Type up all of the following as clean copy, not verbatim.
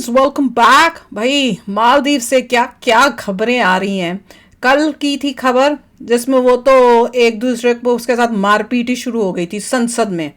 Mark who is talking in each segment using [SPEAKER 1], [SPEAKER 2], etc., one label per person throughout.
[SPEAKER 1] Friends, welcome back. भाई, मालदीव से क्या क्या खबरें आ रही हैं। कल की थी खबर जिसमें वो तो एक दूसरे को उसके साथ मारपीट ही शुरू हो गई थी संसद में।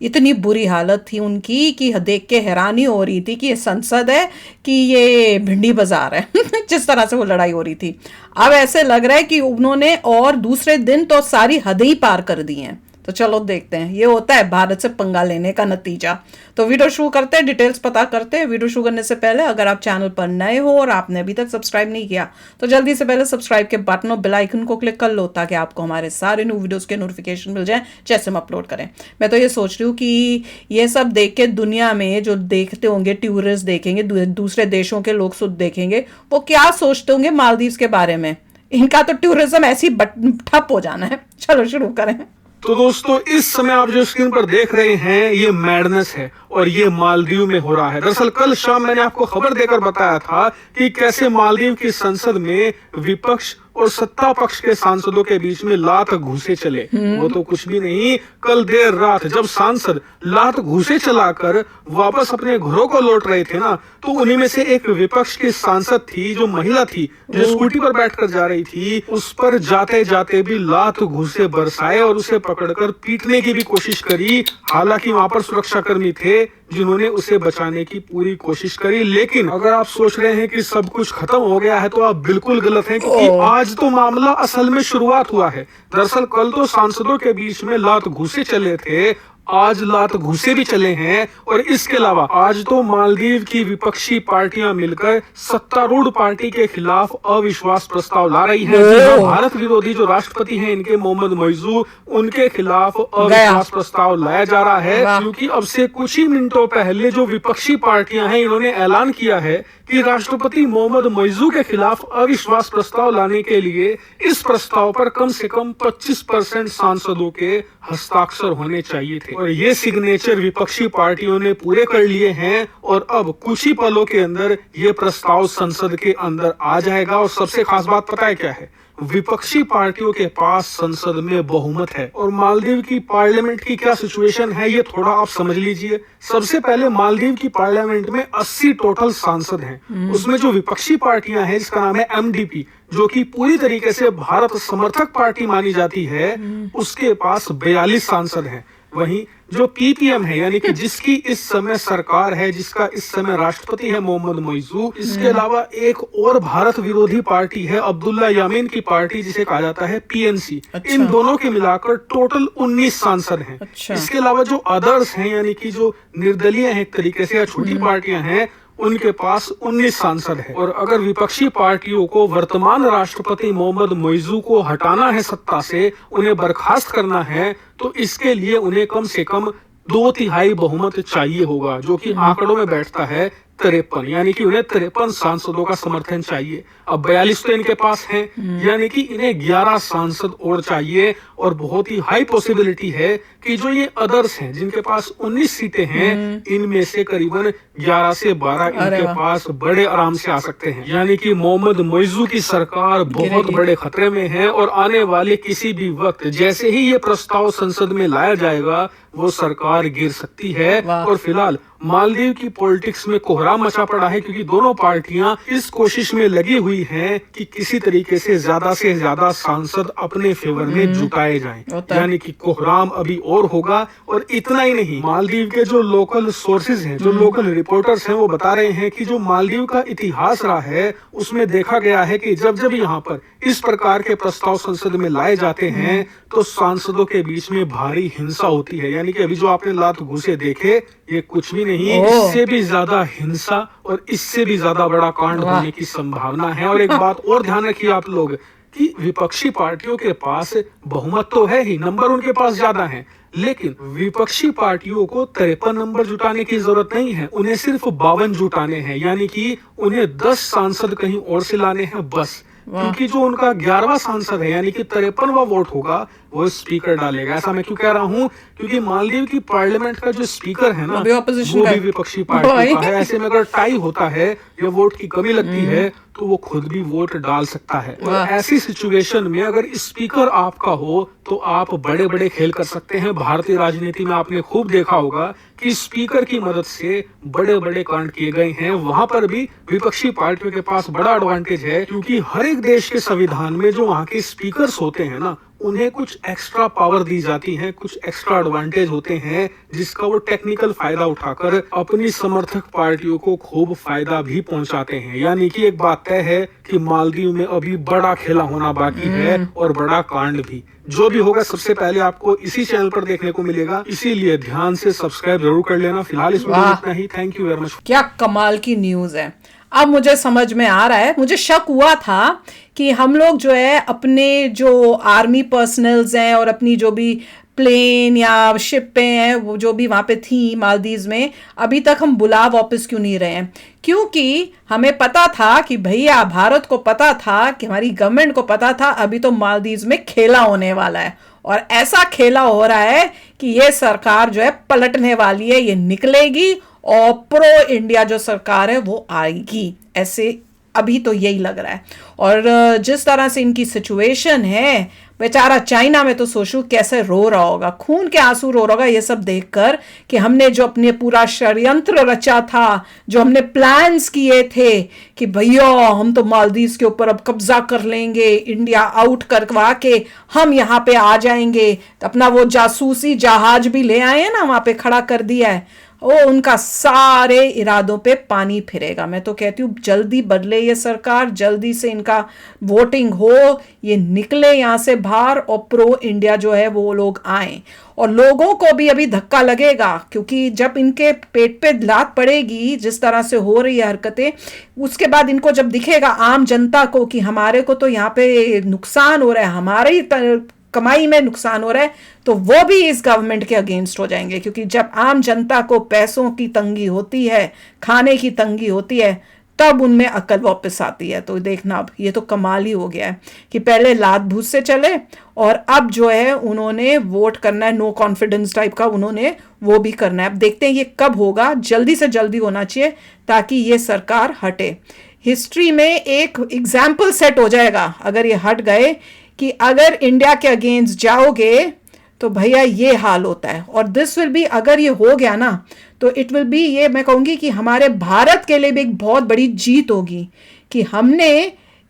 [SPEAKER 1] इतनी बुरी हालत थी उनकी कि देख के हैरानी हो रही थी कि ये संसद है कि ये भिंडी बाजार है। जिस तरह से वो लड़ाई हो रही थी, अब ऐसे लग रहा है कि उन्होंने और दूसरे दिन तो सारी हदें ही पार कर दी हैं। तो चलो देखते हैं, ये होता है भारत से पंगा लेने का नतीजा। तो वीडियो शुरू करते हैं, डिटेल्स पता करते हैं। वीडियो शुरू करने से पहले अगर आप चैनल पर नए हो और आपने अभी तक सब्सक्राइब नहीं किया तो जल्दी से पहले सब्सक्राइब के बटन और बेल आइकन को क्लिक कर लो ताकि आपको हमारे सारे न्यू वीडियोस के नोटिफिकेशन मिल जाए जैसे हम अपलोड करें। मैं तो ये सोच रही हूँ कि ये सब देख के दुनिया में जो देखते होंगे, टूरिस्ट देखेंगे, दूसरे देशों के लोग सुध देखेंगे, वो क्या सोचते होंगे मालदीव के बारे में। इनका तो टूरिज्म ऐसी ठप हो जाना है। चलो शुरू करें।
[SPEAKER 2] तो दोस्तों, इस समय आप जो स्क्रीन पर देख रहे हैं ये मैडनेस है और ये मालदीव में हो रहा है। दरअसल कल शाम मैंने आपको खबर देकर बताया था कि कैसे मालदीव की संसद में विपक्ष और सत्ता पक्ष के सांसदों के बीच में लात घूसे चले। वो तो कुछ भी नहीं, कल देर रात जब सांसद लात घूसे चलाकर वापस अपने घरों को लौट रहे थे ना, तो उन्हीं में से एक विपक्ष की सांसद थी, जो महिला थी, जो स्कूटी पर बैठकर जा रही थी, उस पर जाते जाते भी लात घूसे बरसाए और उसे पकड़कर पीटने की भी कोशिश करी। हालांकि वहां पर सुरक्षाकर्मी थे जिन्होंने उसे बचाने की पूरी कोशिश करी। लेकिन अगर आप सोच रहे हैं कि सब कुछ खत्म हो गया है तो आप बिल्कुल गलत हैं, क्योंकि आज तो मामला असल में शुरुआत हुआ है। दरअसल कल तो सांसदों के बीच में लात घूसे चले थे, आज लात घूसे भी चले हैं। और इसके अलावा आज तो मालदीव की विपक्षी पार्टियां मिलकर सत्तारूढ़ पार्टी के खिलाफ अविश्वास प्रस्ताव ला रही हैं। भारत विरोधी जो राष्ट्रपति हैं इनके, मोहम्मद मोइजू, उनके खिलाफ अविश्वास प्रस्ताव लाया जा रहा है। क्योंकि अब से कुछ ही मिनटों पहले जो विपक्षी पार्टियां हैं इन्होंने ऐलान किया है कि राष्ट्रपति मोहम्मद मोइजू के खिलाफ अविश्वास प्रस्ताव लाने के लिए इस प्रस्ताव पर कम से कम 25% सांसदों के हस्ताक्षर होने चाहिए थे। और ये सिग्नेचर विपक्षी पार्टियों ने पूरे कर लिए हैं और अब कुछ ही पलों के अंदर ये प्रस्ताव संसद के अंदर आ जाएगा। और सबसे खास बात पता है क्या है? विपक्षी पार्टियों के पास संसद में बहुमत है। और मालदीव की पार्लियामेंट की क्या सिचुएशन है ये थोड़ा आप समझ लीजिए। सबसे पहले मालदीव की पार्लियामेंट में 80 टोटल सांसद हैं। उसमें जो विपक्षी पार्टियां हैं, जिसका नाम है एमडीपी, जो कि पूरी तरीके से भारत समर्थक पार्टी मानी जाती है, उसके पास 42 सांसद हैं। वहीं जो पीपीएम है, यानी कि जिसकी इस समय सरकार है, जिसका इस समय राष्ट्रपति है मोहम्मद मोइजू, इसके अलावा एक और भारत विरोधी पार्टी है, अब्दुल्ला यामीन की पार्टी, जिसे कहा जाता है पीएनसी। इन दोनों के मिलाकर टोटल 19 सांसद हैं। इसके अलावा जो अदर्स हैं, यानी कि जो निर्दलीय हैं एक तरीके से, या छोटी पार्टियां हैं, उनके पास 19 सांसद है। और अगर विपक्षी पार्टियों को वर्तमान राष्ट्रपति मोहम्मद मोइजू को हटाना है सत्ता से, उन्हें बर्खास्त करना है, तो इसके लिए उन्हें कम से कम 2/3 बहुमत चाहिए होगा, जो कि आंकड़ों में बैठता है 53, यानी कि उन्हें 53 सांसदों का समर्थन चाहिए। अब 42 तो इनके पास हैं, यानी कि इन्हें 11 सांसद और चाहिए। और बहुत ही हाई पॉसिबिलिटी है कि जो ये अदर्स हैं, जिनके पास 19 सीटें हैं, इनमें से करीबन 11 से 12 इनके पास बड़े आराम से आ सकते हैं। यानी कि मोहम्मद मोइजू की सरकार बहुत बड़े खतरे में है और आने वाले किसी भी वक्त जैसे ही ये प्रस्ताव संसद में लाया जाएगा, वो सरकार गिर सकती है। और फिलहाल मालदीव की पॉलिटिक्स में कोहराम मचा पड़ा है, क्योंकि दोनों पार्टियां इस कोशिश में लगी हुई हैं कि किसी तरीके से ज्यादा सांसद अपने फेवर में जुटाए जाएं। यानी कि कोहराम अभी और होगा। और इतना ही नहीं, मालदीव के जो लोकल सोर्सेज हैं, जो लोकल रिपोर्टर्स हैं, वो बता रहे हैं कि जो मालदीव का इतिहास रहा है उसमें देखा गया है कि जब जब यहाँ पर इस प्रकार के प्रस्ताव संसद में लाए जाते हैं तो सांसदों के बीच में भारी हिंसा होती है। यानी कि अभी जो आपने लात घूसे देखे, ये कुछ भी नहीं, इससे भी ज्यादा हिंसा और इससे भी ज्यादा बड़ा कांड होने की संभावना है। और एक बात और ध्यान रखिए आप लोग, कि विपक्षी पार्टियों के पास बहुमत तो है ही, नंबर उनके पास ज्यादा हैं, लेकिन विपक्षी पार्टियों को 53 नंबर जुटाने की जरूरत नहीं है, उन्हें सिर्फ 52 जुटाने हैं। यानी कि उन्हें 10 सांसद कहीं और से लाने हैं बस। क्योंकि जो उनका 11वां सांसद है यानी कि 53वां वोट होगा वो स्पीकर डालेगा। ऐसा मैं क्यों कह रहा हूँ, क्योंकि मालदीव की पार्लियामेंट का जो स्पीकर है ना वो भी विपक्षी पार्टी का है। ऐसे में अगर टाई होता है या वोट की कमी लगती है तो वो खुद भी वोट डाल सकता है। और ऐसी सिचुएशन में अगर स्पीकर आपका हो तो आप बड़े बड़े खेल कर सकते हैं। भारतीय राजनीति में आपने खूब देखा होगा कि स्पीकर की मदद से बड़े बड़े कांड किए गए हैं। वहां पर भी विपक्षी पार्टियों के पास बड़ा एडवांटेज है, क्योंकि हर एक देश के संविधान में जो वहां के स्पीकर्स होते हैं ना उन्हें कुछ एक्स्ट्रा पावर दी जाती है, कुछ एक्स्ट्रा एडवांटेज होते हैं जिसका वो टेक्निकल फायदा उठाकर अपनी समर्थक पार्टियों को खूब फायदा भी पहुंचाते हैं। यानी कि एक बात तय है कि मालदीव में अभी बड़ा खेला होना बाकी है और बड़ा कांड भी। जो भी होगा सबसे पहले आपको इसी चैनल पर देखने को मिलेगा, इसीलिए ध्यान से सब्सक्राइब जरूर कर लेना। फिलहाल इस वीडियो में इतना ही। Thank you very much.
[SPEAKER 1] क्या कमाल की न्यूज है। अब मुझे समझ में आ रहा है, मुझे शक हुआ था कि हम लोग जो है अपने जो आर्मी पर्सनल्स हैं और अपनी जो भी प्लेन या शिपें हैं वो जो भी वहाँ पे थी मालदीव में, अभी तक हम बुला वापस क्यों नहीं रहे हैं। क्योंकि हमें पता था कि भैया भारत को पता था कि हमारी गवर्नमेंट को पता था अभी तो मालदीव में खेला होने वाला है और ऐसा खेला हो रहा है कि ये सरकार जो है पलटने वाली है, ये निकलेगी और प्रो इंडिया जो सरकार है वो आएगी। ऐसे अभी तो यही लग रहा है। और जिस तरह से इनकी सिचुएशन है, बेचारा चाइना में तो सोचो कैसे रो रहा होगा, खून के आंसू रो रहा होगा ये सब देखकर कि हमने जो अपने पूरा षड्यंत्र रचा था, जो हमने प्लान्स किए थे कि भैया हम तो मालदीव के ऊपर अब कब्जा कर लेंगे, इंडिया आउट करवा के हम यहाँ पे आ जाएंगे। तो अपना वो जासूसी जहाज भी ले आए हैं ना, वहां पे खड़ा कर दिया है। वो उनका सारे इरादों पे पानी फिरेगा। मैं तो कहती हूँ जल्दी बदले ये सरकार, जल्दी से इनका वोटिंग हो, ये निकले यहाँ से बाहर और प्रो इंडिया जो है वो लोग आए। और लोगों को भी अभी धक्का लगेगा, क्योंकि जब इनके पेट पे लात पड़ेगी जिस तरह से हो रही है हरकतें, उसके बाद इनको जब दिखेगा आम जनता को कि हमारे को तो यहाँ पे नुकसान हो रहा है, हमारे ही कमाई में नुकसान हो रहा है, तो वो भी इस गवर्नमेंट के अगेंस्ट हो जाएंगे। क्योंकि जब आम जनता को पैसों की तंगी होती है, खाने की तंगी होती है, तब उनमें अकल वापस आती है। तो देखना अब ये तो कमाल ही हो गया है कि पहले लात भूस से चले और अब जो है उन्होंने वोट करना है, नो कॉन्फिडेंस टाइप का उन्होंने वो भी करना है। अब देखते हैं ये कब होगा, जल्दी से जल्दी होना चाहिए ताकि ये सरकार हटे। हिस्ट्री में एक एग्जाम्पल सेट हो जाएगा अगर ये हट गए कि अगर इंडिया के अगेंस्ट जाओगे तो भैया ये हाल होता है। और दिस विल बी, अगर ये हो गया ना तो इट विल बी, ये मैं कहूंगी कि हमारे भारत के लिए भी एक बहुत बड़ी जीत होगी कि हमने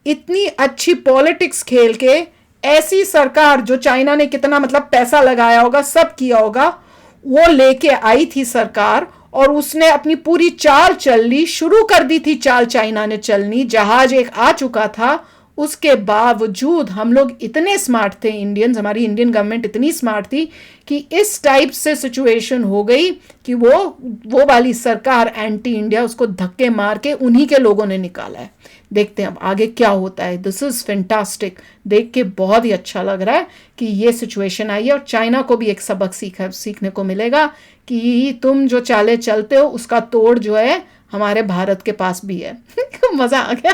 [SPEAKER 1] इतनी अच्छी पॉलिटिक्स खेल के ऐसी सरकार जो चाइना ने कितना मतलब पैसा लगाया होगा, सब किया होगा, वो लेके आई थी सरकार और उसने अपनी पूरी चाल चल ली, शुरू कर दी थी चाल चाइना ने चलनी, जहाज एक आ चुका था। उसके बावजूद हम लोग इतने स्मार्ट थे, इंडियंस, हमारी इंडियन गवर्नमेंट इतनी स्मार्ट थी कि इस टाइप से सिचुएशन हो गई कि वो वाली सरकार एंटी इंडिया, उसको धक्के मार के उन्हीं के लोगों ने निकाला है। देखते हैं अब आगे क्या होता है। दिस इज फैंटास्टिक, देख के बहुत ही अच्छा लग रहा है कि ये सिचुएशन आई है और चाइना को भी एक सबक सीखने को मिलेगा कि तुम जो चाले चलते हो उसका तोड़ जो है हमारे भारत के पास भी है। मजा आ गया।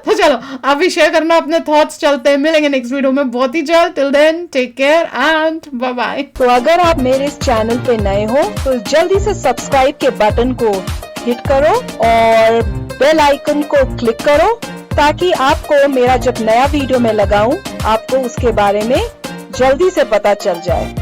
[SPEAKER 1] तो चलो आप भी शेयर करना अपने थॉट्स। चलते हैं, मिलेंगे नेक्स्ट वीडियो में बहुत ही जल्द। Till then take care and bye bye.
[SPEAKER 3] तो अगर आप मेरे इस चैनल पे नए हो तो जल्दी से सब्सक्राइब के बटन को हिट करो और बेल आइकन को क्लिक करो ताकि आपको मेरा जब नया वीडियो मैं लगाऊं आपको उसके बारे में जल्दी से पता चल जाए।